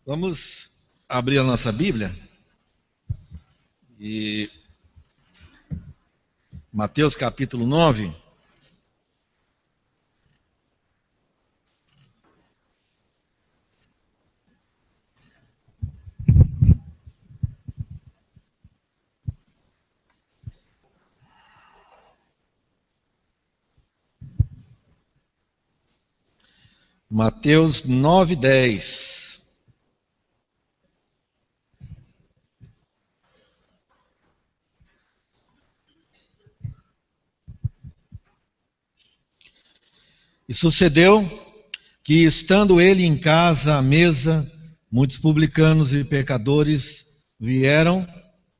Vamos abrir a nossa Bíblia e Mateus capítulo 9. Mateus 9:10. E sucedeu que, estando ele em casa à mesa, muitos publicanos e pecadores vieram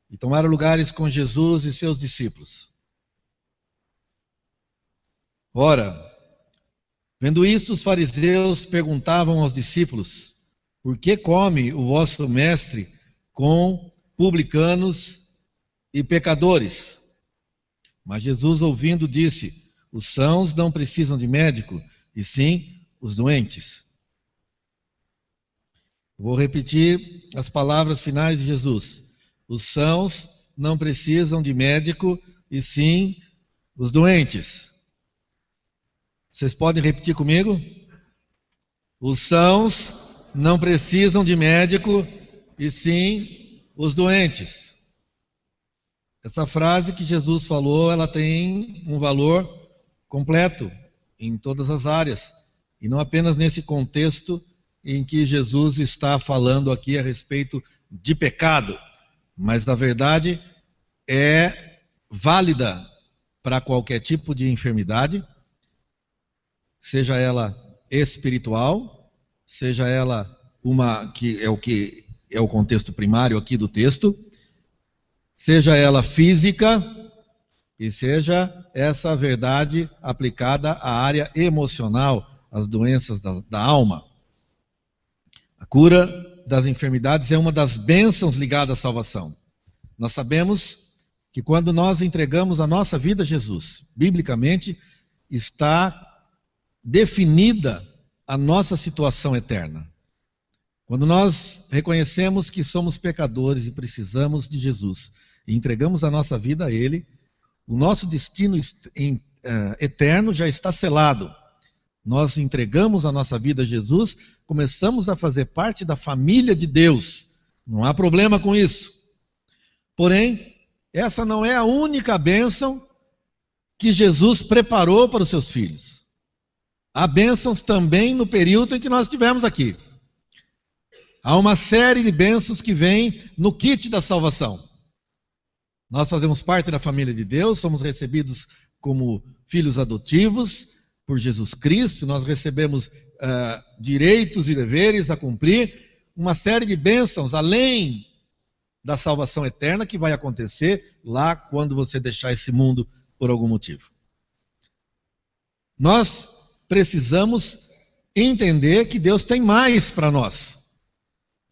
e tomaram lugares com Jesus e seus discípulos. Ora, vendo isto, os fariseus perguntavam aos discípulos: por que come o vosso mestre com publicanos e pecadores? Mas Jesus, ouvindo, disse: os sãos não precisam de médico, e sim os doentes. Vou repetir as palavras finais de Jesus. Os sãos não precisam de médico, e sim os doentes. Vocês podem repetir comigo? Os sãos não precisam de médico, e sim os doentes. Essa frase que Jesus falou, ela tem um valor completo em todas as áreas, e não apenas nesse contexto em que Jesus está falando aqui a respeito de pecado, mas na verdade é válida para qualquer tipo de enfermidade, seja ela espiritual, seja ela uma que é o contexto primário aqui do texto, seja ela física, e seja essa verdade aplicada à área emocional, às doenças da alma. A cura das enfermidades é uma das bênçãos ligadas à salvação. Nós sabemos que quando nós entregamos a nossa vida a Jesus, biblicamente, está definida a nossa situação eterna. Quando nós reconhecemos que somos pecadores e precisamos de Jesus, e entregamos a nossa vida a Ele, o nosso destino eterno já está selado. Nós entregamos a nossa vida a Jesus, começamos a fazer parte da família de Deus. Não há problema com isso. Porém, essa não é a única bênção que Jesus preparou para os seus filhos. Há bênçãos também no período em que nós estivemos aqui. Há uma série de bênçãos que vêm no kit da salvação. Nós fazemos parte da família de Deus, somos recebidos como filhos adotivos por Jesus Cristo, nós recebemos direitos e deveres a cumprir, uma série de bênçãos além da salvação eterna que vai acontecer lá quando você deixar esse mundo por algum motivo. Nós precisamos entender que Deus tem mais para nós.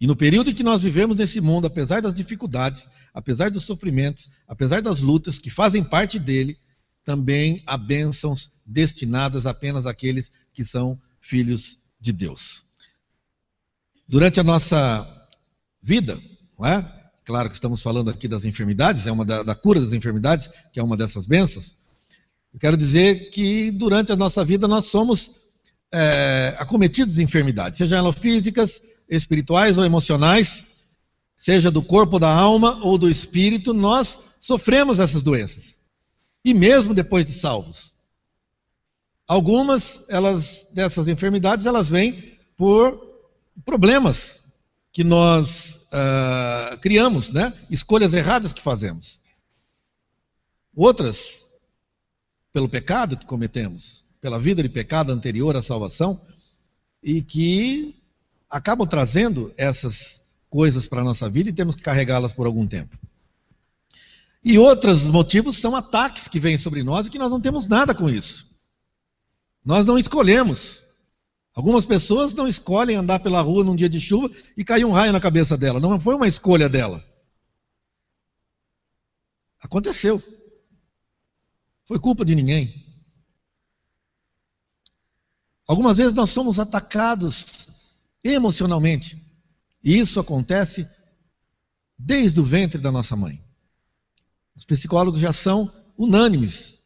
E no período em que nós vivemos nesse mundo, apesar das dificuldades, apesar dos sofrimentos, apesar das lutas que fazem parte dele, também há bênçãos destinadas apenas àqueles que são filhos de Deus. Durante a nossa vida, não é? Claro que estamos falando aqui das enfermidades, é uma da cura das enfermidades, que é uma dessas bênçãos. Eu quero dizer que durante a nossa vida nós somos acometidos de enfermidades, seja elas físicas, espirituais ou emocionais, seja do corpo, da alma ou do espírito, nós sofremos essas doenças. E mesmo depois de salvos. Algumas dessas enfermidades, elas vêm por problemas que nós criamos, né? Escolhas erradas que fazemos. Outras, pelo pecado que cometemos, pela vida de pecado anterior à salvação, e que acabam trazendo essas coisas para a nossa vida e temos que carregá-las por algum tempo. E outros motivos são ataques que vêm sobre nós e que nós não temos nada com isso. Nós não escolhemos. Algumas pessoas não escolhem andar pela rua num dia de chuva e cair um raio na cabeça dela. Não foi uma escolha dela. Aconteceu. Foi culpa de ninguém. Algumas vezes nós somos atacados emocionalmente. E isso acontece desde o ventre da nossa mãe. Os psicólogos já são unânimes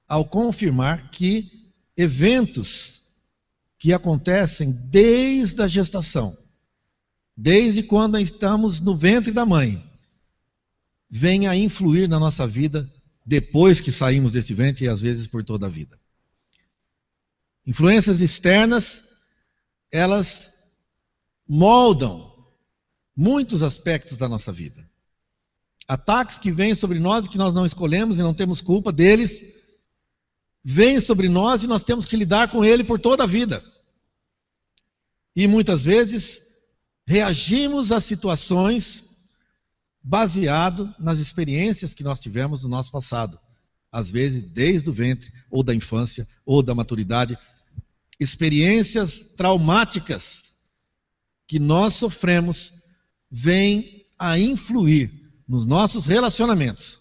ao confirmar que eventos que acontecem desde a gestação, desde quando estamos no ventre da mãe, vêm a influir na nossa vida depois que saímos desse ventre e às vezes por toda a vida. Influências externas, elas moldam muitos aspectos da nossa vida. Ataques que vêm sobre nós e que nós não escolhemos e não temos culpa deles, vêm sobre nós e nós temos que lidar com ele por toda a vida. E muitas vezes reagimos a situações baseado nas experiências que nós tivemos no nosso passado. Às vezes desde o ventre, ou da infância, ou da maturidade. Experiências traumáticas que nós sofremos vêm a influir nos nossos relacionamentos.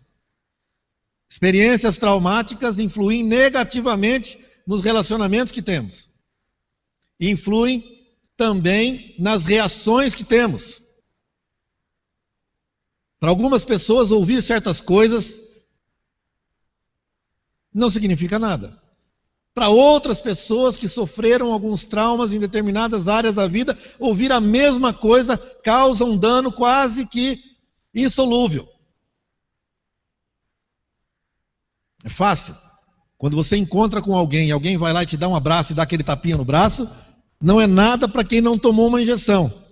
Experiências traumáticas influem negativamente nos relacionamentos que temos. Influem também nas reações que temos. Para algumas pessoas, ouvir certas coisas não significa nada. Para outras pessoas que sofreram alguns traumas em determinadas áreas da vida, ouvir a mesma coisa causa um dano quase que insolúvel. É fácil. Quando você encontra com alguém e alguém vai lá e te dá um abraço e dá aquele tapinha no braço, não é nada para quem não tomou uma injeção.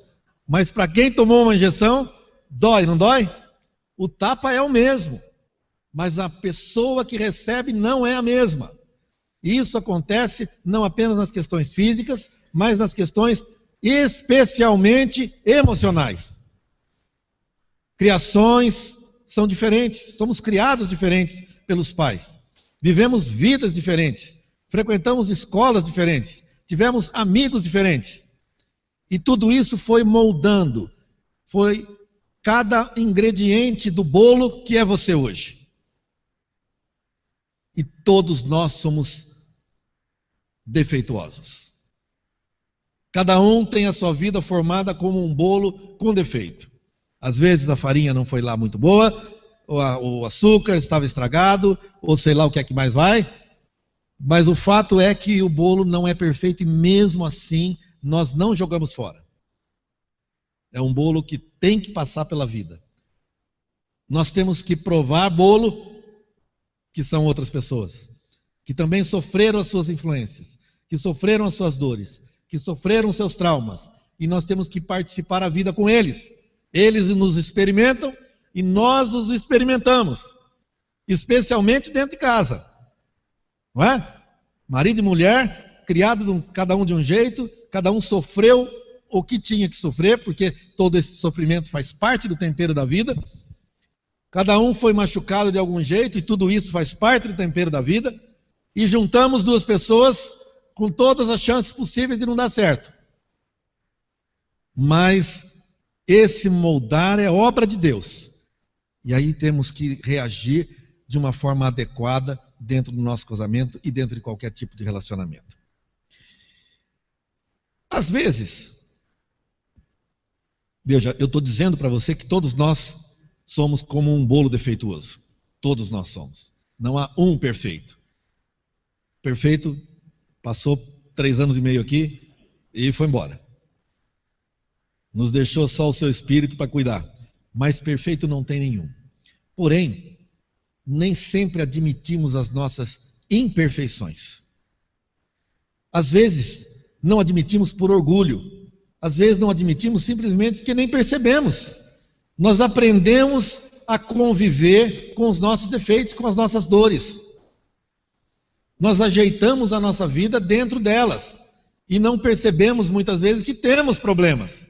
Mas para quem tomou uma injeção, dói, não dói? O tapa é o mesmo, mas a pessoa que recebe não é a mesma. E isso acontece não apenas nas questões físicas, mas nas questões especialmente emocionais. Criações são diferentes, somos criados diferentes pelos pais. Vivemos vidas diferentes, frequentamos escolas diferentes, tivemos amigos diferentes. E tudo isso foi moldando, foi cada ingrediente do bolo que é você hoje. E todos nós somos defeituosos. Cada um tem a sua vida formada como um bolo com defeito. Às vezes a farinha não foi lá muito boa, ou o açúcar estava estragado, ou sei lá o que é que mais vai. Mas o fato é que o bolo não é perfeito e mesmo assim nós não jogamos fora. É um bolo que tem que passar pela vida. Nós temos que provar bolo que são outras pessoas, que também sofreram as suas influências, que sofreram as suas dores, que sofreram os seus traumas, e nós temos que participar da vida com eles. Eles nos experimentam e nós os experimentamos, especialmente dentro de casa, não é? Marido e mulher, criado cada um de um jeito, cada um sofreu o que tinha que sofrer, porque todo esse sofrimento faz parte do tempero da vida. Cada um foi machucado de algum jeito e tudo isso faz parte do tempero da vida. E juntamos duas pessoas com todas as chances possíveis de não dar certo. Mas esse moldar é obra de Deus. E aí temos que reagir de uma forma adequada dentro do nosso casamento e dentro de qualquer tipo de relacionamento. Às vezes, veja, eu estou dizendo para você que todos nós somos como um bolo defeituoso. Todos nós somos. Não há um perfeito. Perfeito passou 3 anos e meio aqui e foi embora. Nos deixou só o seu espírito para cuidar. Mas perfeito não tem nenhum. Porém, nem sempre admitimos as nossas imperfeições. Às vezes, não admitimos por orgulho. Às vezes, não admitimos simplesmente porque nem percebemos. Nós aprendemos a conviver com os nossos defeitos, com as nossas dores. Nós ajeitamos a nossa vida dentro delas. E não percebemos muitas vezes que temos problemas.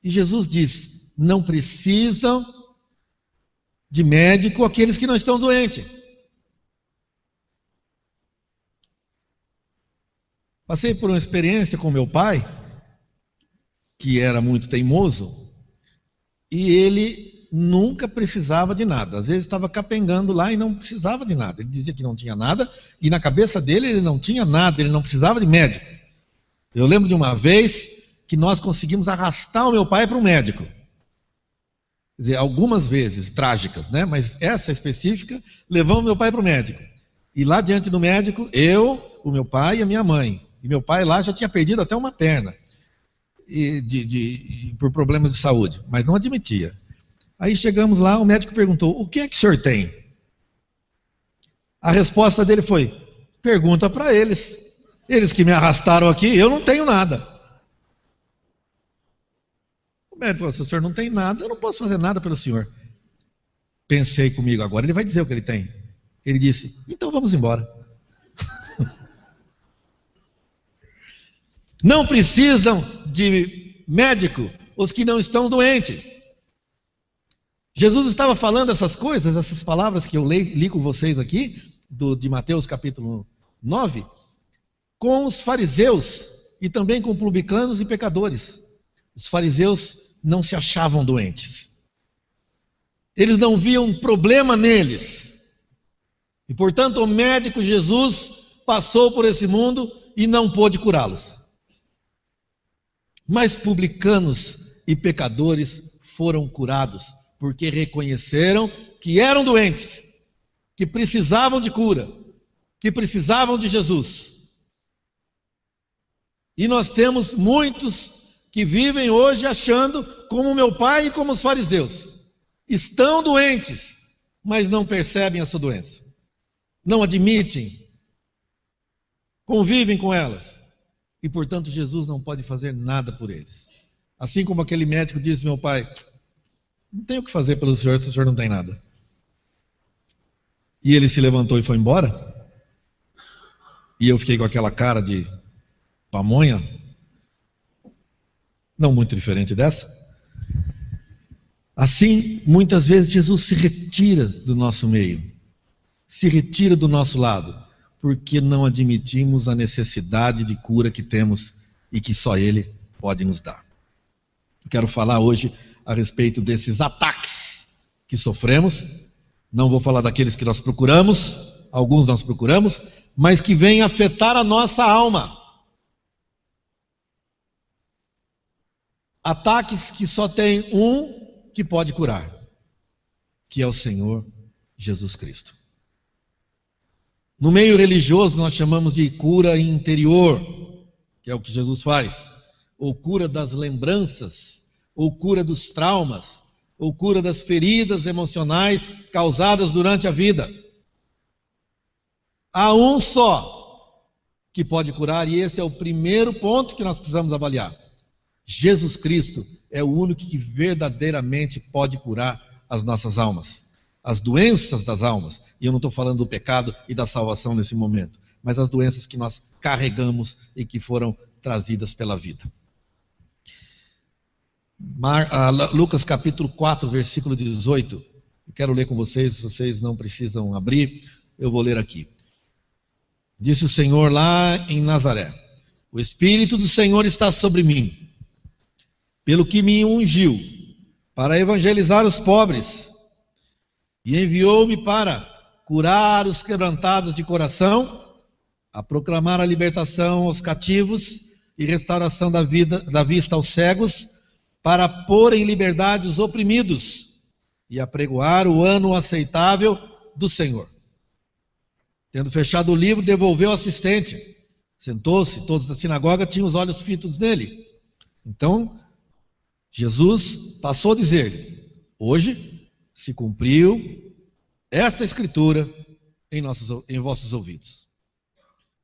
E Jesus diz, não precisam de médico aqueles que não estão doentes. Passei por uma experiência com meu pai, que era muito teimoso, e ele nunca precisava de nada. Às vezes estava capengando lá e não precisava de nada. Ele dizia que não tinha nada, e na cabeça dele ele não tinha nada, ele não precisava de médico. Eu lembro de uma vez que nós conseguimos arrastar o meu pai para um médico. Quer dizer, algumas vezes trágicas, né? Mas essa específica, levamos meu pai para o médico. E lá diante do médico, eu, o meu pai e a minha mãe. E meu pai lá já tinha perdido até uma perna por problemas de saúde, mas não admitia. Aí chegamos lá, o médico perguntou: o que é que o senhor tem? A resposta dele foi: pergunta para eles. Eles que me arrastaram aqui, eu não tenho nada. O médico falou: se o senhor não tem nada, eu não posso fazer nada pelo senhor. Pensei comigo, agora ele vai dizer o que ele tem. Ele disse: então vamos embora. Não precisam de médico os que não estão doentes. Jesus estava falando essas coisas, essas palavras que eu li com vocês aqui, de Mateus capítulo 9, com os fariseus e também com publicanos e pecadores. Os fariseus não se achavam doentes. Eles não viam problema neles. E, portanto, o médico Jesus passou por esse mundo e não pôde curá-los. Mas publicanos e pecadores foram curados, porque reconheceram que eram doentes, que precisavam de cura, que precisavam de Jesus. E nós temos muitos que vivem hoje achando, como meu pai e como os fariseus, estão doentes, mas não percebem a sua doença, não admitem, convivem com elas. E, portanto, Jesus não pode fazer nada por eles. Assim como aquele médico disse: meu pai, não tenho o que fazer pelo senhor se o senhor não tem nada. E ele se levantou e foi embora. E eu fiquei com aquela cara de pamonha, não muito diferente dessa. Assim, muitas vezes Jesus se retira do nosso meio, se retira do nosso lado, porque não admitimos a necessidade de cura que temos e que só Ele pode nos dar. Quero falar hoje a respeito desses ataques que sofremos. Não vou falar daqueles que nós procuramos, alguns nós procuramos, mas que vêm afetar a nossa alma. Ataques que só tem um que pode curar, que é o Senhor Jesus Cristo. No meio religioso nós chamamos de cura interior, que é o que Jesus faz, ou cura das lembranças, ou cura dos traumas, ou cura das feridas emocionais causadas durante a vida. Há um só que pode curar, e esse é o primeiro ponto que nós precisamos avaliar. Jesus Cristo é o único que verdadeiramente pode curar as nossas almas, as doenças das almas. E eu não estou falando do pecado e da salvação nesse momento, mas as doenças que nós carregamos e que foram trazidas pela vida. Lucas capítulo 4, versículo 18. Eu quero ler com vocês, vocês não precisam abrir, eu vou ler aqui. Disse o Senhor lá em Nazaré: o Espírito do Senhor está sobre mim, pelo que me ungiu para evangelizar os pobres, e enviou-me para curar os quebrantados de coração, a proclamar a libertação aos cativos e restauração da vista aos cegos, para pôr em liberdade os oprimidos e apregoar o ano aceitável do Senhor. Tendo fechado o livro, devolveu ao assistente. Sentou-se, todos da sinagoga tinham os olhos fitos nele. Então, Jesus passou a dizer-lhes: hoje se cumpriu esta escritura em vossos ouvidos.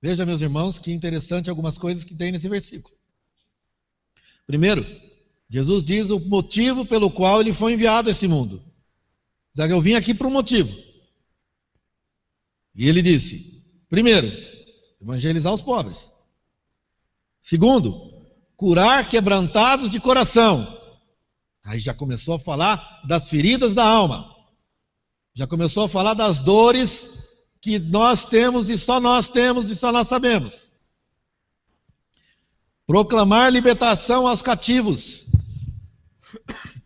Veja, meus irmãos, que interessante algumas coisas que tem nesse versículo. Primeiro, Jesus diz o motivo pelo qual ele foi enviado a esse mundo. Diz: eu vim aqui por um motivo. E ele disse: primeiro, evangelizar os pobres. Segundo, curar quebrantados de coração. Aí já começou a falar das feridas da alma. Já começou a falar das dores que nós temos e só nós temos e só nós sabemos. Proclamar libertação aos cativos.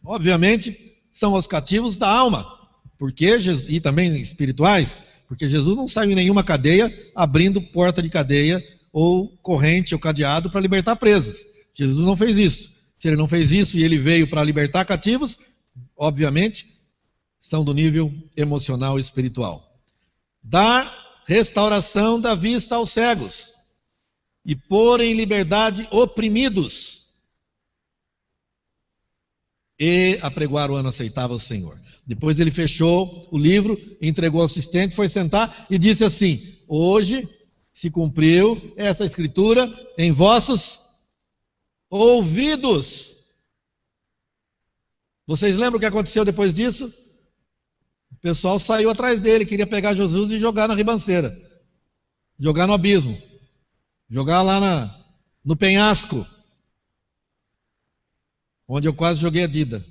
Obviamente, são os cativos da alma, e também espirituais, porque Jesus não saiu em nenhuma cadeia abrindo porta de cadeia ou corrente ou cadeado para libertar presos. Jesus não fez isso. Se ele não fez isso e ele veio para libertar cativos, obviamente, são do nível emocional e espiritual. Dar restauração da vista aos cegos e pôr em liberdade oprimidos e apregoar o ano aceitável ao Senhor. Depois ele fechou o livro, entregou ao assistente, foi sentar e disse assim: hoje se cumpriu essa escritura em vossos ouvidos. Vocês lembram o que aconteceu depois disso? O pessoal saiu atrás dele, queria pegar Jesus e jogar na ribanceira, jogar no abismo, jogar lá no penhasco, onde eu quase joguei a Dida.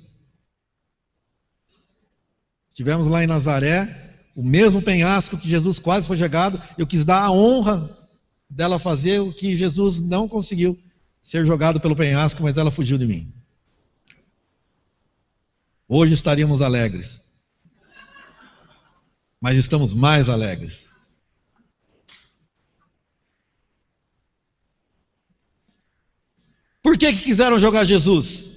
Estivemos lá em Nazaré, o mesmo penhasco que Jesus quase foi jogado. Eu quis dar a honra dela fazer o que Jesus não conseguiu, ser jogado pelo penhasco, mas ela fugiu de mim. Hoje estaríamos alegres, mas estamos mais alegres. Por que quiseram jogar Jesus?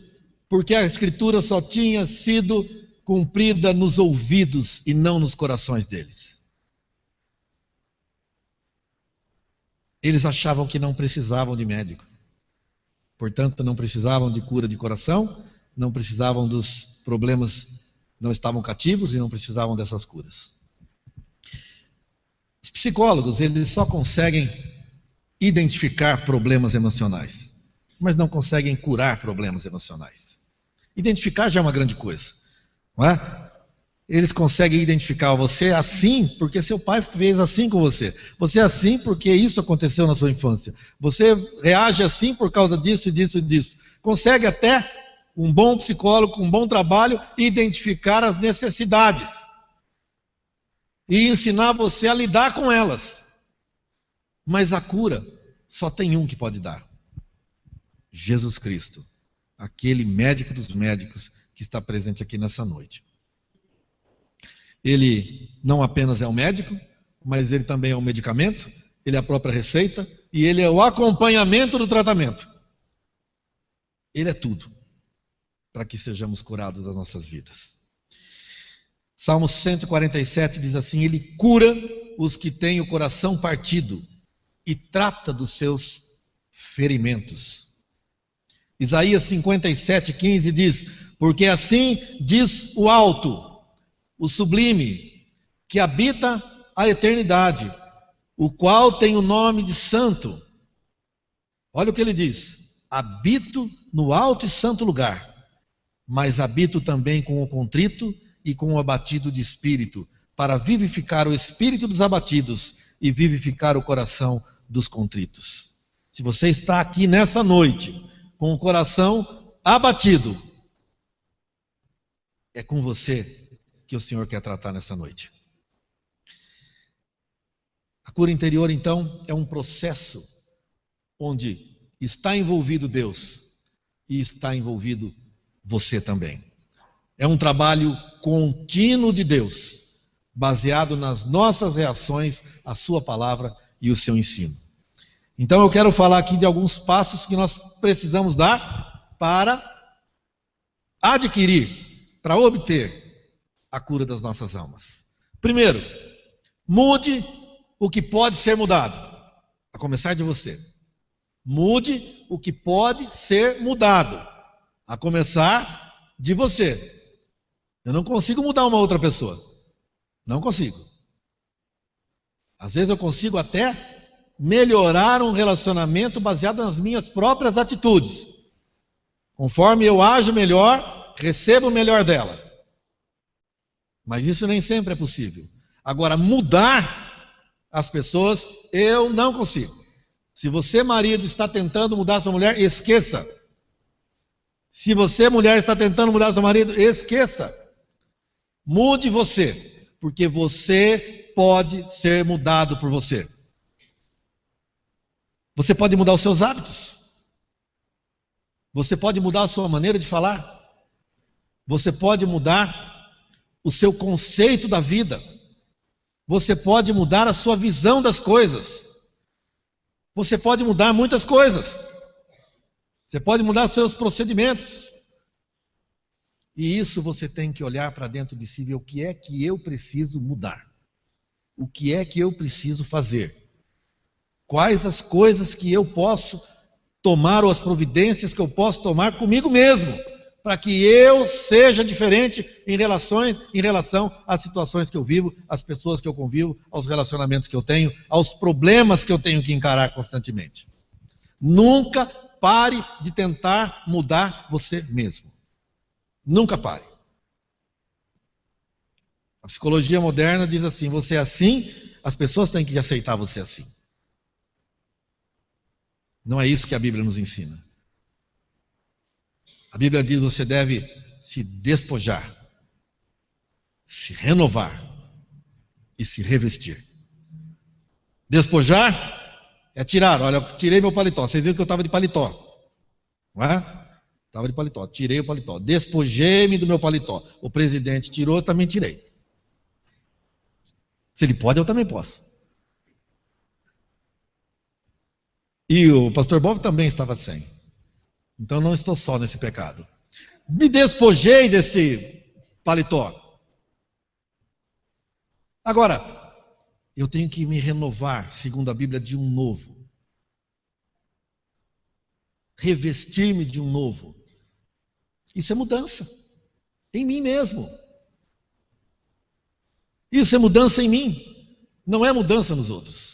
Porque a Escritura só tinha sido cumprida nos ouvidos e não nos corações deles. Eles achavam que não precisavam de médico. Portanto, não precisavam de cura de coração, não precisavam dos problemas, não estavam cativos e não precisavam dessas curas. Os psicólogos, eles só conseguem identificar problemas emocionais, mas não conseguem curar problemas emocionais. Identificar já é uma grande coisa, não é? Eles conseguem identificar você assim porque seu pai fez assim com você. Você é assim porque isso aconteceu na sua infância. Você reage assim por causa disso, disso e disso. Consegue até um bom psicólogo, com um bom trabalho, identificar as necessidades e ensinar você a lidar com elas. Mas a cura só tem um que pode dar: Jesus Cristo, aquele médico dos médicos que está presente aqui nessa noite. Ele não apenas é um médico, mas ele também é um medicamento, ele é a própria receita e ele é o acompanhamento do tratamento. Ele é tudo para que sejamos curados das nossas vidas. Salmo 147 diz assim: ele cura os que têm o coração partido e trata dos seus ferimentos. Isaías 57:15 diz: porque assim diz o alto, o sublime, que habita a eternidade, o qual tem o nome de santo. Olha o que ele diz: habito no alto e santo lugar, mas habito também com o contrito e com o abatido de espírito, para vivificar o espírito dos abatidos e vivificar o coração dos contritos. Se você está aqui nessa noite com o coração abatido, é com você que o Senhor quer tratar nessa noite. A cura interior, então, é um processo onde está envolvido Deus e está envolvido você também. É um trabalho contínuo de Deus, baseado nas nossas reações à sua palavra e o seu ensino. Então eu quero falar aqui de alguns passos que nós precisamos dar para adquirir, para obter a cura das nossas almas. Primeiro, mude o que pode ser mudado, a começar de você. Mude o que pode ser mudado, a começar de você. Eu não consigo mudar uma outra pessoa. Não consigo. Às vezes eu consigo até melhorar um relacionamento baseado nas minhas próprias atitudes. Conforme eu ajo melhor, recebo o melhor dela. Mas isso nem sempre é possível. Agora, mudar as pessoas, eu não consigo. Se você, marido, está tentando mudar sua mulher, esqueça. Se você, mulher, está tentando mudar seu marido, esqueça. Mude você, porque você pode ser mudado por você. Você pode mudar os seus hábitos. Você pode mudar a sua maneira de falar. Você pode mudar o seu conceito da vida. Você pode mudar a sua visão das coisas. Você pode mudar muitas coisas. Você pode mudar seus procedimentos. E isso você tem que olhar para dentro de si e ver o que é que eu preciso mudar. O que é que eu preciso fazer. Quais as coisas que eu posso tomar, ou as providências que eu posso tomar comigo mesmo, para que eu seja diferente em relação às situações que eu vivo, às pessoas que eu convivo, aos relacionamentos que eu tenho, aos problemas que eu tenho que encarar constantemente. Nunca pare de tentar mudar você mesmo. Nunca pare. A psicologia moderna diz assim, você é assim, as pessoas têm que aceitar você assim. Não é isso que a Bíblia nos ensina. A Bíblia diz que você deve se despojar, se renovar e se revestir. Despojar é tirar. Olha, eu tirei meu paletó. Vocês viram que eu estava de paletó. Não é? Estava de paletó. Tirei o paletó. Despojei-me do meu paletó. O presidente tirou, eu também tirei. Se ele pode, eu também posso. E o pastor Bob também estava sem. Então não estou só nesse pecado. Me despojei desse paletó. Agora, eu tenho que me renovar, segundo a Bíblia, de um novo. Revestir-me de um novo. Isso é mudança. Em mim mesmo. Isso é mudança em mim. Não é mudança nos outros.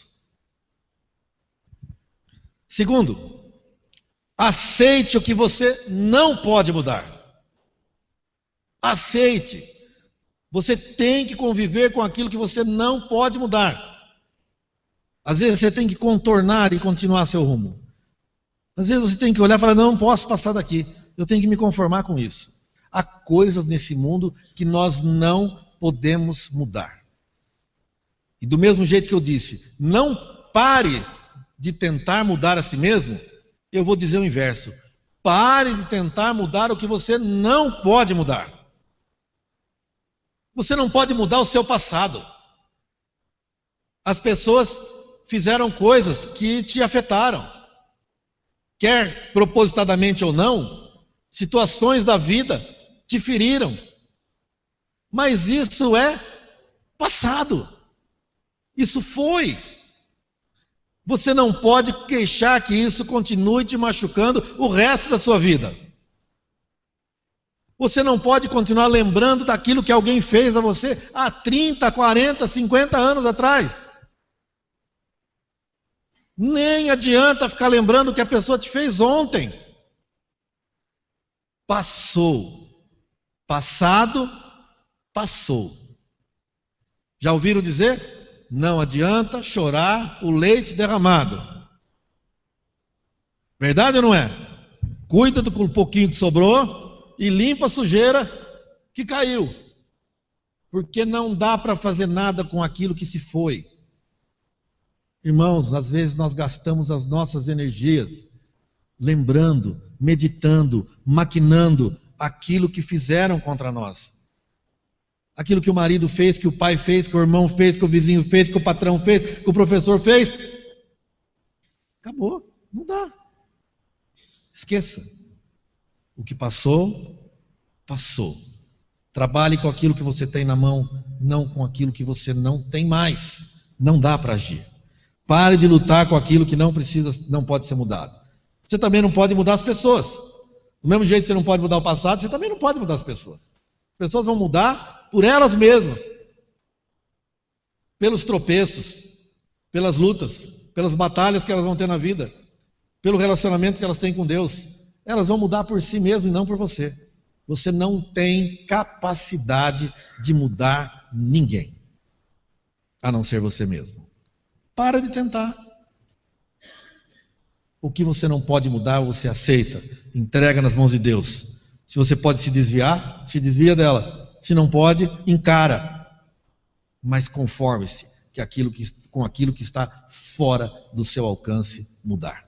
Segundo, aceite o que você não pode mudar. Aceite. Você tem que conviver com aquilo que você não pode mudar. Às vezes você tem que contornar e continuar seu rumo. Às vezes você tem que olhar e falar, não posso passar daqui. Eu tenho que me conformar com isso. Há coisas nesse mundo que nós não podemos mudar. E do mesmo jeito que eu disse, não pare de tentar mudar a si mesmo, eu vou dizer o inverso. Pare de tentar mudar o que você não pode mudar. Você não pode mudar o seu passado. As pessoas fizeram coisas que te afetaram. Quer propositadamente ou não, situações da vida te feriram. Mas isso é passado. Isso foi. Você não pode deixar que isso continue te machucando o resto da sua vida. Você não pode continuar lembrando daquilo que alguém fez a você há 30, 40, 50 anos atrás. Nem adianta ficar lembrando o que a pessoa te fez ontem. Passou. Passado, passou. Já ouviram dizer? Não adianta chorar o leite derramado. Verdade ou não é? Cuida do pouquinho que sobrou e limpa a sujeira que caiu. Porque não dá para fazer nada com aquilo que se foi. Irmãos, às vezes nós gastamos as nossas energias lembrando, meditando, maquinando aquilo que fizeram contra nós. Aquilo que o marido fez, que o pai fez, que o irmão fez, que o vizinho fez, que o patrão fez, que o professor fez. Acabou, não dá. Esqueça. O que passou, passou. Trabalhe com aquilo que você tem na mão, não com aquilo que você não tem mais. Não dá para agir. Pare de lutar com aquilo que não pode ser mudado. Você também não pode mudar as pessoas. Do mesmo jeito que você não pode mudar o passado, você também não pode mudar as pessoas. As pessoas vão mudar por elas mesmas. Pelos tropeços, pelas lutas, pelas batalhas que elas vão ter na vida, pelo relacionamento que elas têm com Deus. Elas vão mudar por si mesmas e não por você. Você não tem capacidade de mudar ninguém, a não ser você mesmo. Para de tentar. O que você não pode mudar, você aceita. Entrega nas mãos de Deus. Se você pode se desviar, se desvia dela. Se não pode, encara. Mas conforme-se com aquilo que está fora do seu alcance mudar.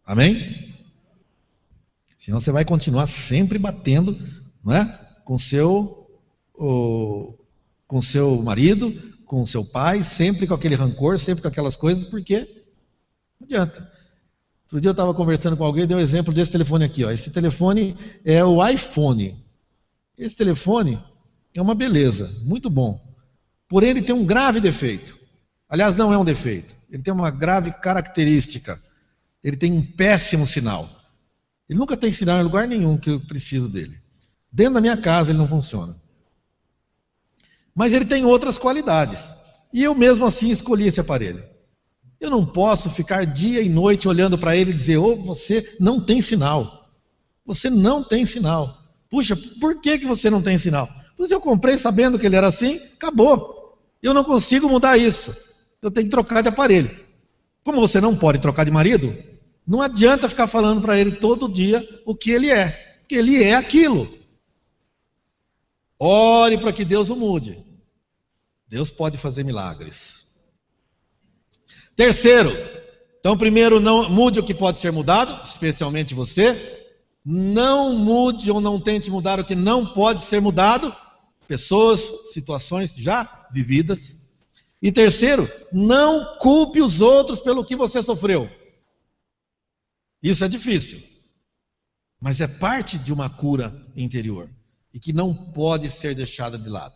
Amém? Senão você vai continuar sempre batendo, não é? Com seu marido, com seu pai, sempre com aquele rancor, sempre com aquelas coisas, porque não adianta. Outro dia eu estava conversando com alguém, deu um exemplo desse telefone aqui. Ó. Esse telefone é o iPhone. Esse telefone é uma beleza, muito bom. Porém, ele tem um grave defeito. Aliás, não é um defeito. Ele tem uma grave característica. Ele tem um péssimo sinal. Ele nunca tem sinal em lugar nenhum que eu preciso dele. Dentro da minha casa ele não funciona. Mas ele tem outras qualidades. E eu mesmo assim escolhi esse aparelho. Eu não posso ficar dia e noite olhando para ele e dizer: você não tem sinal. Você não tem sinal. Puxa, por que você não tem sinal? Pois eu comprei sabendo que ele era assim, acabou. Eu não consigo mudar isso. Eu tenho que trocar de aparelho. Como você não pode trocar de marido, não adianta ficar falando para ele todo dia o que ele é. Porque ele é aquilo. Ore para que Deus o mude. Deus pode fazer milagres. Terceiro, então primeiro, não mude o que pode ser mudado, especialmente você. Não mude ou não tente mudar o que não pode ser mudado. Pessoas, situações já vividas. E terceiro, não culpe os outros pelo que você sofreu. Isso é difícil, mas é parte de uma cura interior e que não pode ser deixada de lado.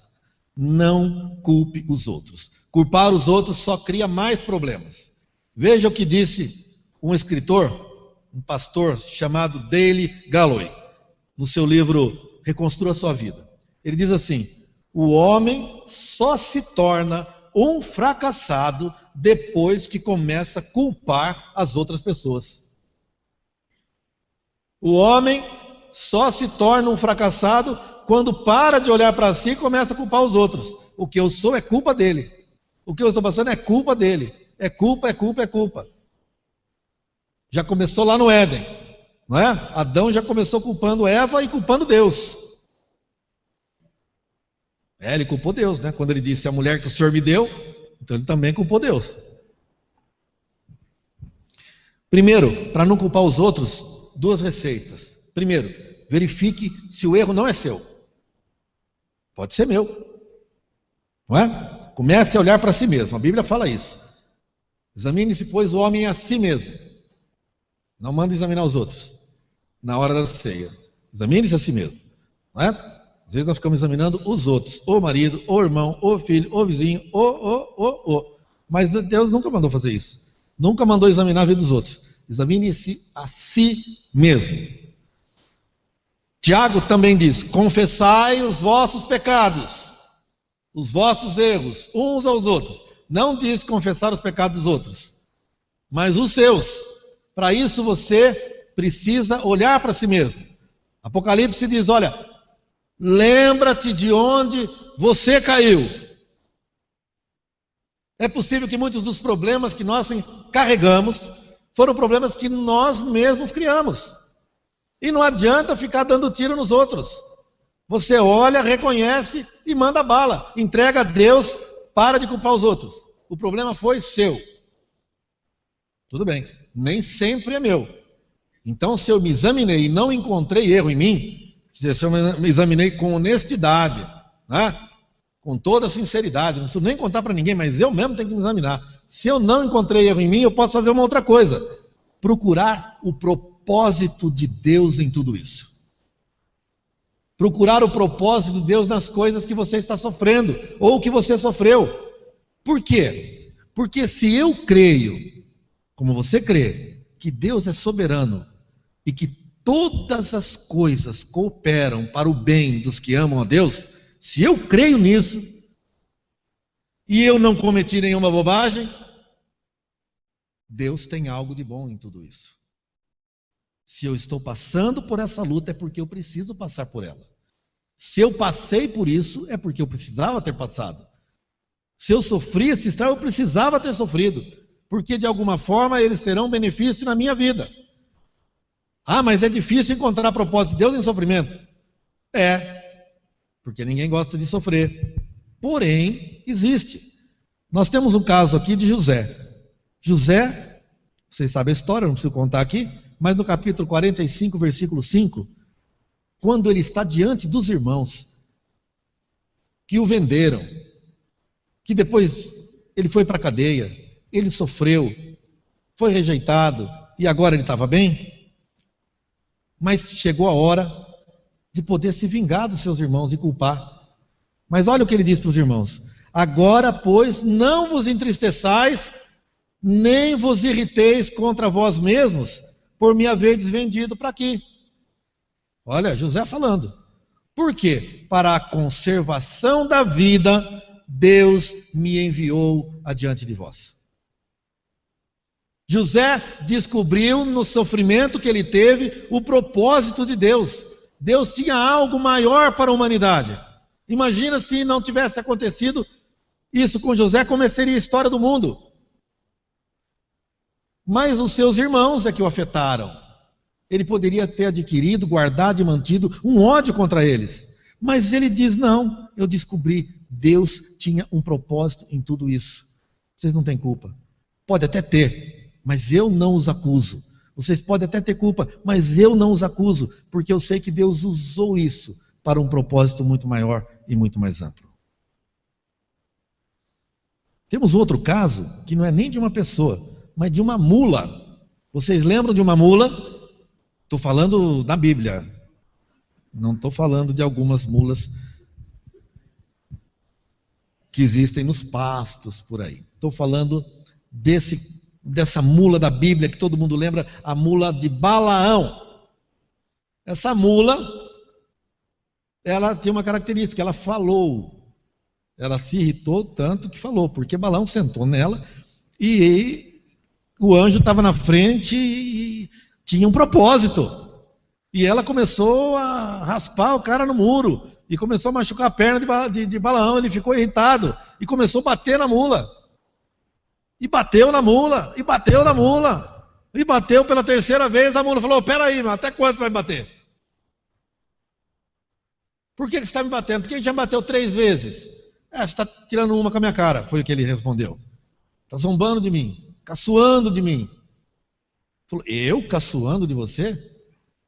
Não culpe os outros. Culpar os outros só cria mais problemas. Veja o que disse um escritor, um pastor chamado Dale Galloway, no seu livro Reconstrua Sua Vida. Ele diz assim: o homem só se torna um fracassado depois que começa a culpar as outras pessoas. O homem só se torna um fracassado quando para de olhar para si e começa a culpar os outros. O que eu sou é culpa dele. O que eu estou passando é culpa dele. É culpa, é culpa, é culpa. Já começou lá no Éden, não é? Adão já começou culpando Eva e culpando Deus. Ele culpou Deus, né? Quando ele disse: a mulher que o Senhor me deu, então ele também culpou Deus. Primeiro, para não culpar os outros, duas receitas. Primeiro, verifique se o erro não é seu. Pode ser meu. Não é? Comece a olhar para si mesmo. A Bíblia fala isso. Examine-se, pois, o homem a si mesmo. Não manda examinar os outros na hora da ceia. Examine-se a si mesmo. Não é? Às vezes nós ficamos examinando os outros. O marido, o irmão, o filho, o vizinho, Mas Deus nunca mandou fazer isso. Nunca mandou examinar a vida dos outros. Examine-se a si mesmo. Tiago também diz: confessai os vossos pecados, os vossos erros, uns aos outros. Não diz confessar os pecados dos outros, mas os seus. Para isso você precisa olhar para si mesmo. Apocalipse diz: olha, lembra-te de onde você caiu. É possível que muitos dos problemas que nós carregamos foram problemas que nós mesmos criamos. E não adianta ficar dando tiro nos outros. Você olha, reconhece e manda bala. Entrega a Deus, para de culpar os outros. O problema foi seu. Tudo bem, nem sempre é meu. Então, se eu me examinei e não encontrei erro em mim, se eu me examinei com honestidade, né? Com toda sinceridade, não preciso nem contar para ninguém, mas eu mesmo tenho que me examinar. Se eu não encontrei erro em mim, eu posso fazer uma outra coisa: procurar o propósito de Deus em tudo isso. Procurar o propósito de Deus nas coisas que você está sofrendo, ou que você sofreu. Por quê? Porque se eu creio, como você crê, que Deus é soberano, e que todas as coisas cooperam para o bem dos que amam a Deus, se eu creio nisso, e eu não cometi nenhuma bobagem, Deus tem algo de bom em tudo isso. Se eu estou passando por essa luta, é porque eu preciso passar por ela. Se eu passei por isso, é porque eu precisava ter passado. Se eu sofri esse estrago, eu precisava ter sofrido, porque de alguma forma eles serão benefício na minha vida. Ah, mas é difícil encontrar propósito de Deus em sofrimento. Porque ninguém gosta de sofrer. Porém, existe. Nós temos um caso aqui de José. José, vocês sabem a história, não preciso contar aqui, mas no capítulo 45, versículo 5, quando ele está diante dos irmãos que o venderam, que depois ele foi para a cadeia, ele sofreu, foi rejeitado, e agora ele estava bem. Mas chegou a hora de poder se vingar dos seus irmãos e culpar. Mas olha o que ele diz para os irmãos: agora, pois, não vos entristeçais, nem vos irriteis contra vós mesmos, por me haverdes vendido para aqui. Olha, José falando. Por quê? Para a conservação da vida, Deus me enviou adiante de vós. José descobriu no sofrimento que ele teve o propósito de Deus. Deus tinha algo maior para a humanidade. Imagina se não tivesse acontecido isso com José, como seria a história do mundo. Mas os seus irmãos é que o afetaram. Ele poderia ter adquirido, guardado e mantido um ódio contra eles. Mas ele diz: não, eu descobri, Deus tinha um propósito em tudo isso. Vocês não têm culpa. Pode até ter, mas eu não os acuso. Vocês podem até ter culpa, mas eu não os acuso, porque eu sei que Deus usou isso para um propósito muito maior e muito mais amplo. Temos outro caso, que não é nem de uma pessoa, mas de uma mula. Vocês lembram de uma mula? Estou falando da Bíblia. Não estou falando de algumas mulas que existem nos pastos por aí. Estou falando dessa mula da Bíblia que todo mundo lembra, a mula de Balaão. Essa mula, ela tem uma característica, ela falou. Ela se irritou tanto que falou, porque Balaão sentou nela e o anjo estava na frente e tinha um propósito. E ela começou a raspar o cara no muro e começou a machucar a perna de Balaão. Ele ficou irritado e começou a bater na mula. E bateu na mula, e bateu na mula. E bateu pela terceira vez, a mula falou: peraí, mas até quando você vai me bater? Por que você está me batendo? Porque já me bateu 3 vezes. Você está tirando uma com a minha cara, foi o que ele respondeu. Está zombando de mim, caçoando de mim. Falou: eu caçoando de você?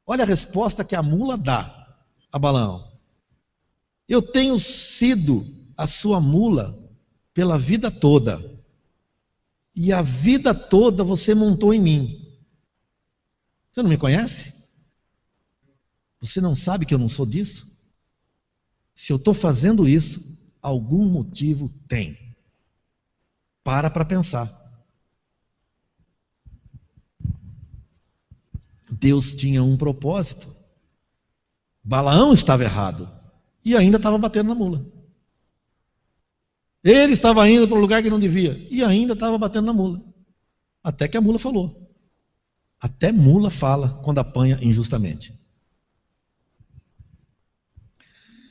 Olha a resposta que a mula dá a Balaão: eu tenho sido a sua mula pela vida toda. E a vida toda você montou em mim. Você não me conhece? Você não sabe que eu não sou disso? Se eu estou fazendo isso, algum motivo tem. Para pensar. Deus tinha um propósito. Balaão estava errado e ainda estava batendo na mula. Ele estava indo para um lugar que não devia e ainda estava batendo na mula. Até que a mula falou. Até mula fala quando apanha injustamente.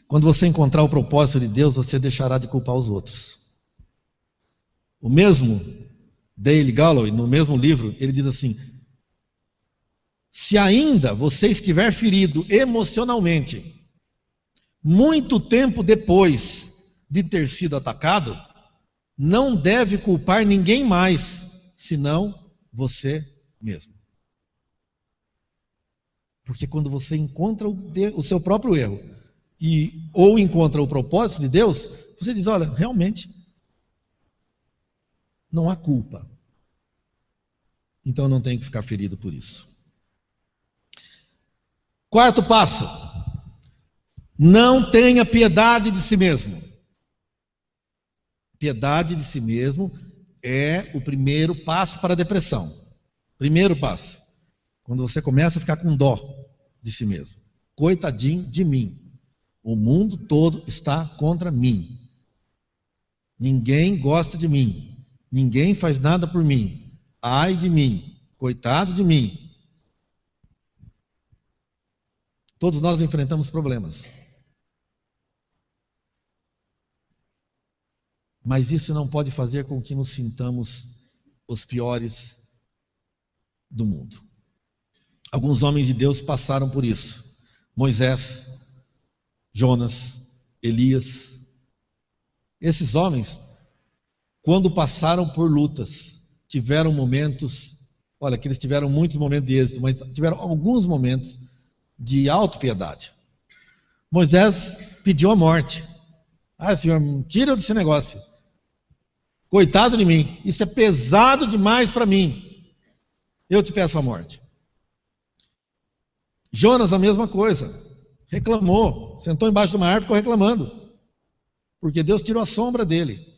Quando você encontrar o propósito de Deus, você deixará de culpar os outros. O mesmo Dale Galloway, no mesmo livro, ele diz assim: se ainda você estiver ferido emocionalmente, muito tempo depois de ter sido atacado, não deve culpar ninguém mais, senão você mesmo. Porque quando você encontra o seu próprio erro, ou encontra o propósito de Deus, você diz: olha, realmente, não há culpa. Então eu não tenho que ficar ferido por isso. 4º passo: não tenha piedade de si mesmo. Piedade de si mesmo é o primeiro passo para a depressão. Primeiro passo. Quando você começa a ficar com dó de si mesmo. Coitadinho de mim. O mundo todo está contra mim. Ninguém gosta de mim. Ninguém faz nada por mim. Ai de mim. Coitado de mim. Todos nós enfrentamos problemas. Mas isso não pode fazer com que nos sintamos os piores do mundo. Alguns homens de Deus passaram por isso. Moisés, Jonas, Elias. Esses homens, quando passaram por lutas, tiveram momentos, olha, que eles tiveram muitos momentos de êxito, mas tiveram alguns momentos de autopiedade. Moisés pediu a morte. Senhor, tira desse negócio. Coitado de mim, isso é pesado demais para mim. eu te peço a morte. Jonas, a mesma coisa. Reclamou, sentou embaixo de uma árvore e ficou reclamando. Porque Deus tirou a sombra dele.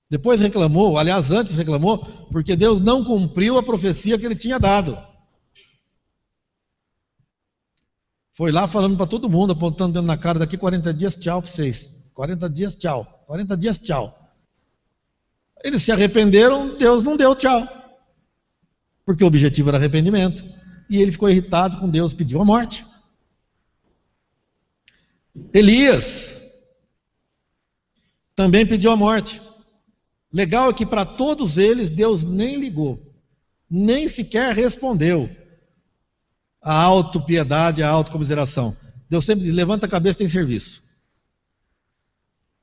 Depois reclamou, aliás, antes reclamou, porque Deus não cumpriu a profecia que ele tinha dado. Foi lá falando para todo mundo, apontando dentro na cara, daqui 40 dias, tchau para vocês. 40 dias, tchau. 40 dias, tchau. Eles se arrependeram, Deus não deu tchau. Porque o objetivo era arrependimento. E ele ficou irritado com Deus, pediu a morte. Elias também pediu a morte. Legal é que para todos eles Deus nem ligou, nem sequer respondeu a autopiedade, a autocomiseração. Deus sempre diz, levanta a cabeça, tem serviço.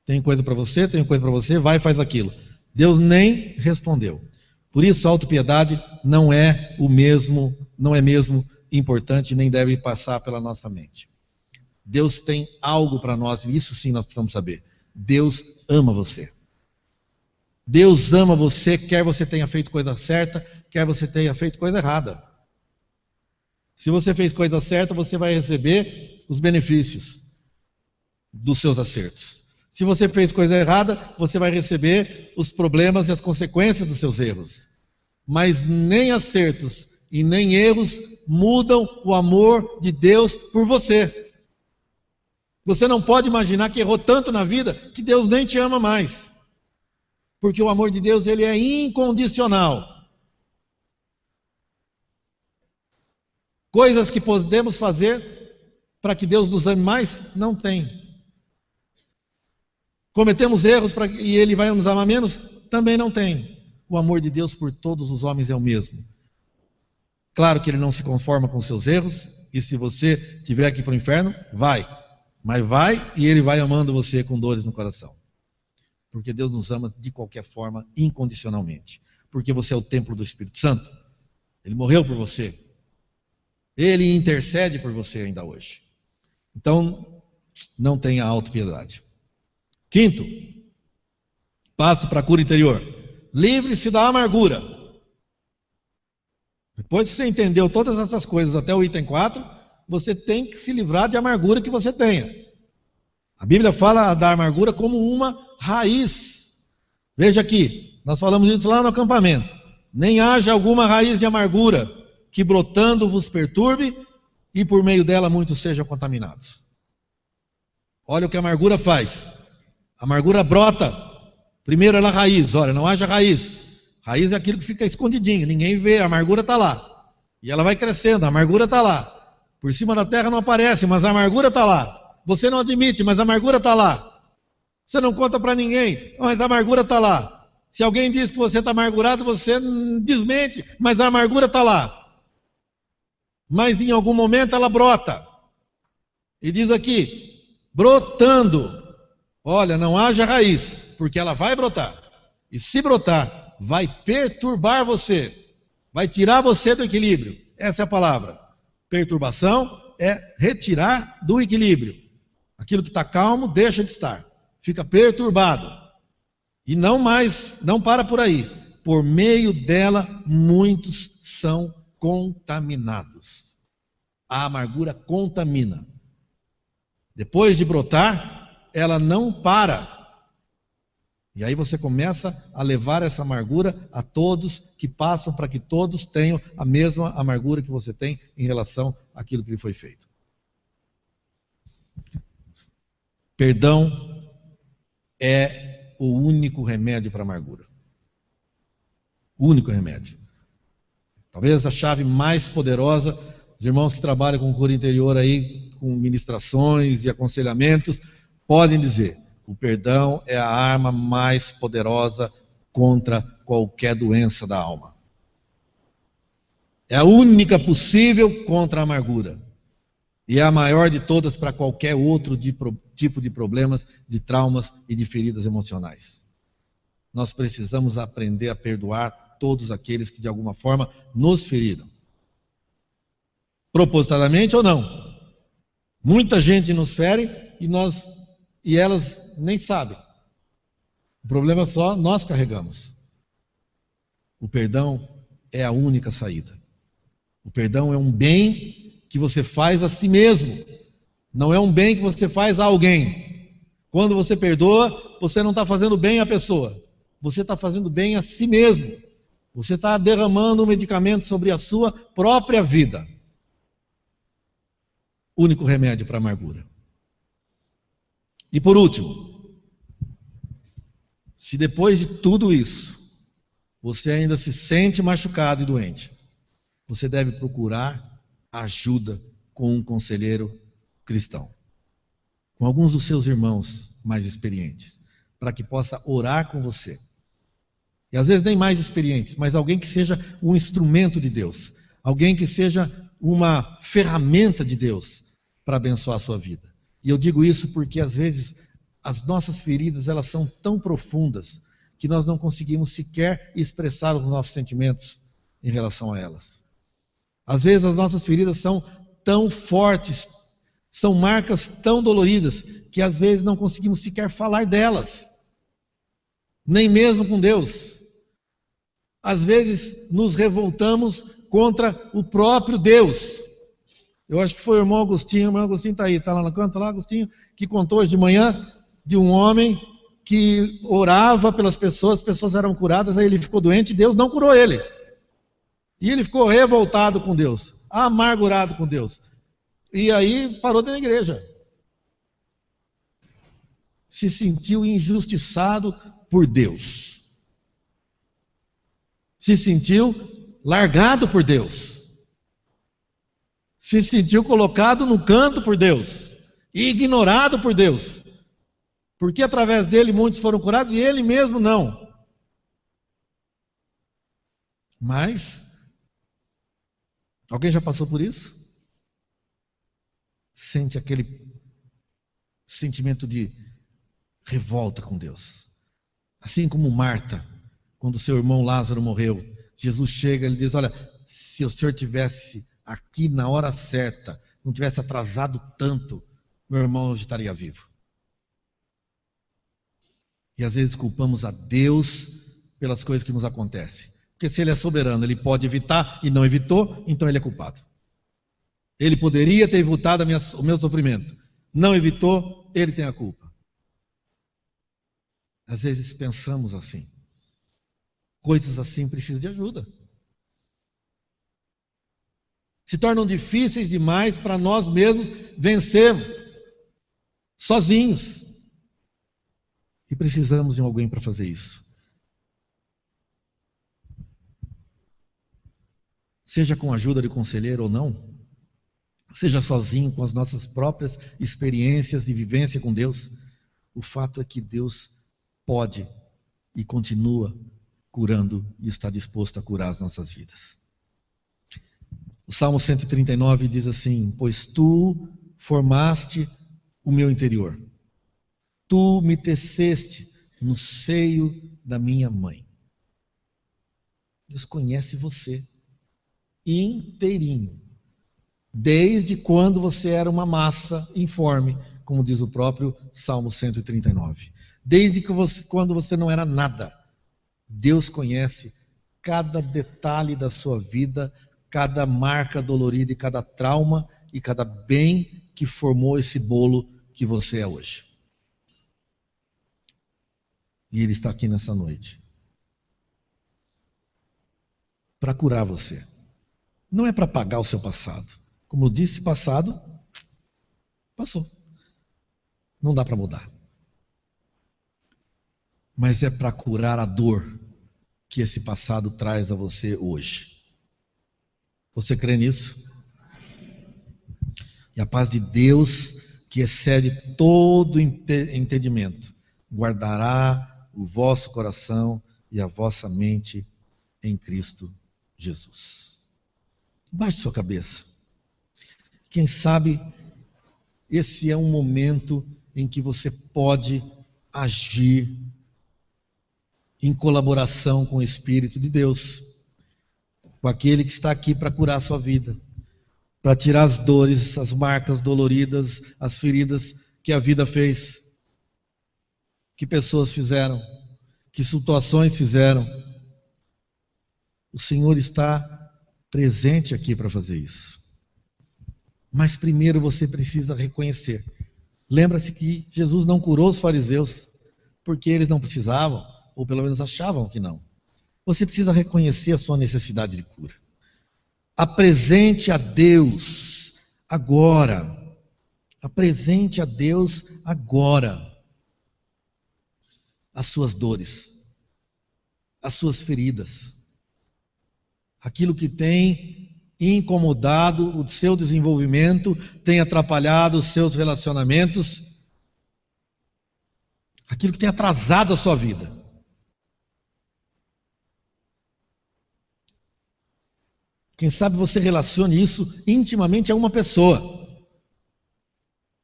Tem coisa para você, vai e faz aquilo. Deus nem respondeu. Por isso a autopiedade não é mesmo importante, nem deve passar pela nossa mente. Deus tem algo para nós, e isso sim nós precisamos saber. Deus ama você. Deus ama você, quer você tenha feito coisa certa, quer você tenha feito coisa errada. Se você fez coisa certa, você vai receber os benefícios dos seus acertos. Se você fez coisa errada, você vai receber os problemas e as consequências dos seus erros. Mas nem acertos e nem erros mudam o amor de Deus por você. Você não pode imaginar que errou tanto na vida que Deus nem te ama mais. Porque o amor de Deus, ele é incondicional. Coisas que podemos fazer para que Deus nos ame mais, não tem. Cometemos erros e ele vai nos amar menos, também não tem. O amor de Deus por todos os homens é o mesmo. Claro que ele não se conforma com seus erros, e se você tiver que ir para o inferno, vai. Mas vai e ele vai amando você com dores no coração. Porque Deus nos ama de qualquer forma, incondicionalmente. Porque você é o templo do Espírito Santo. Ele morreu por você. Ele intercede por você ainda hoje. Então, não tenha autopiedade. Quinto, passo para a cura interior. Livre-se da amargura. Depois que você entendeu todas essas coisas até o item 4, você tem que se livrar de amargura que você tenha. A Bíblia fala da amargura como uma raiz. Veja aqui, nós falamos isso lá no acampamento. Nem haja alguma raiz de amargura que brotando vos perturbe e por meio dela muitos sejam contaminados. Olha o que a amargura faz. A amargura brota. Primeiro ela é raiz. Olha, não haja raiz. Raiz é aquilo que fica escondidinho, ninguém vê, a amargura está lá. E ela vai crescendo, a amargura está lá. Por cima da terra não aparece, mas a amargura está lá. Você não admite, mas a amargura está lá. Você não conta para ninguém, mas a amargura está lá. Se alguém diz que você está amargurado, você desmente, mas a amargura está lá. Mas em algum momento ela brota. E diz aqui, brotando. Olha, não haja raiz, porque ela vai brotar. E se brotar, vai perturbar você. Vai tirar você do equilíbrio. Essa é a palavra. Perturbação é retirar do equilíbrio. Aquilo que está calmo, deixa de estar. Fica perturbado. E não para por aí. Por meio dela, muitos são contaminados. A amargura contamina. Depois de brotar, ela não para. E aí você começa a levar essa amargura a todos que passam, para que todos tenham a mesma amargura que você tem em relação àquilo que lhe foi feito. Perdão é o único remédio para a amargura. O único remédio. Talvez a chave mais poderosa, os irmãos que trabalham com cura interior aí, com ministrações e aconselhamentos, podem dizer, o perdão é a arma mais poderosa contra qualquer doença da alma. É a única possível contra a amargura. E é a maior de todas para qualquer outro tipo de problemas, de traumas e de feridas emocionais. Nós precisamos aprender a perdoar todos aqueles que de alguma forma nos feriram. Propositadamente ou não. Muita gente nos fere e elas nem sabem. O problema é só nós carregamos. O perdão é a única saída. O perdão é um bem que você faz a si mesmo. Não é um bem que você faz a alguém. Quando você perdoa, você não está fazendo bem à pessoa. Você está fazendo bem a si mesmo. Você está derramando um medicamento sobre a sua própria vida. Único remédio para a amargura. E por último, se depois de tudo isso, você ainda se sente machucado e doente, você deve procurar ajuda com um conselheiro cristão, com alguns dos seus irmãos mais experientes, para que possa orar com você. E às vezes nem mais experientes, mas alguém que seja um instrumento de Deus, alguém que seja uma ferramenta de Deus para abençoar a sua vida. E eu digo isso porque às vezes as nossas feridas, elas são tão profundas que nós não conseguimos sequer expressar os nossos sentimentos em relação a elas. Às vezes as nossas feridas são tão fortes, são marcas tão doloridas, que às vezes não conseguimos sequer falar delas, nem mesmo com Deus. Às vezes nos revoltamos contra o próprio Deus. Eu acho que foi o irmão Agostinho está aí, está lá no canto, lá Agostinho, que contou hoje de manhã de um homem que orava pelas pessoas, as pessoas eram curadas, aí ele ficou doente e Deus não curou ele. E ele ficou revoltado com Deus, amargurado com Deus. E aí parou de ir na igreja. Se sentiu injustiçado por Deus. Se sentiu largado por Deus. Se sentiu colocado no canto por Deus. E ignorado por Deus. Porque através dele muitos foram curados e ele mesmo não. Mas, alguém já passou por isso? Sente aquele sentimento de revolta com Deus. Assim como Marta, quando seu irmão Lázaro morreu, Jesus chega e ele diz: olha, se o Senhor tivesse aqui na hora certa, não tivesse atrasado tanto, meu irmão hoje estaria vivo. E às vezes culpamos a Deus pelas coisas que nos acontecem. Porque se Ele é soberano, Ele pode evitar e não evitou, então Ele é culpado. Ele poderia ter evitado o meu sofrimento. Não evitou, Ele tem a culpa. Às vezes pensamos assim. Coisas assim precisam de ajuda. Se tornam difíceis demais para nós mesmos vencermos. Sozinhos. E precisamos de alguém para fazer isso. Seja com a ajuda de conselheiro ou não, seja sozinho com as nossas próprias experiências de vivência com Deus, o fato é que Deus pode e continua curando e está disposto a curar as nossas vidas. O Salmo 139 diz assim: pois tu formaste o meu interior, tu me teceste no seio da minha mãe. Deus conhece você inteirinho, desde quando você era uma massa informe, como diz o próprio Salmo 139. Desde quando você não era nada, Deus conhece cada detalhe da sua vida, cada marca dolorida e cada trauma e cada bem que formou esse bolo que você é hoje. E Ele está aqui nessa noite para curar você. Não é para apagar o seu passado. Como eu disse, passado, passou. Não dá para mudar. Mas é para curar a dor que esse passado traz a você hoje. Você crê nisso? E a paz de Deus, que excede todo entendimento, guardará o vosso coração e a vossa mente em Cristo Jesus. Baixe sua cabeça. Quem sabe esse é um momento em que você pode agir em colaboração com o Espírito de Deus, com aquele que está aqui para curar a sua vida, para tirar as dores, as marcas doloridas, as feridas que a vida fez, que pessoas fizeram, que situações fizeram. O Senhor está presente aqui para fazer isso. Mas primeiro você precisa reconhecer. Lembra-se que Jesus não curou os fariseus porque eles não precisavam, ou pelo menos achavam que não. Você precisa reconhecer a sua necessidade de cura. Apresente a Deus agora. Apresente a Deus agora as suas dores, as suas feridas, aquilo que tem incomodado o seu desenvolvimento, tem atrapalhado os seus relacionamentos, aquilo que tem atrasado a sua vida. Quem sabe você relacione isso intimamente a uma pessoa.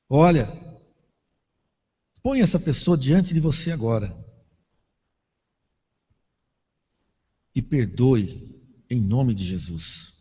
Olha, põe essa pessoa diante de você agora e perdoe em nome de Jesus.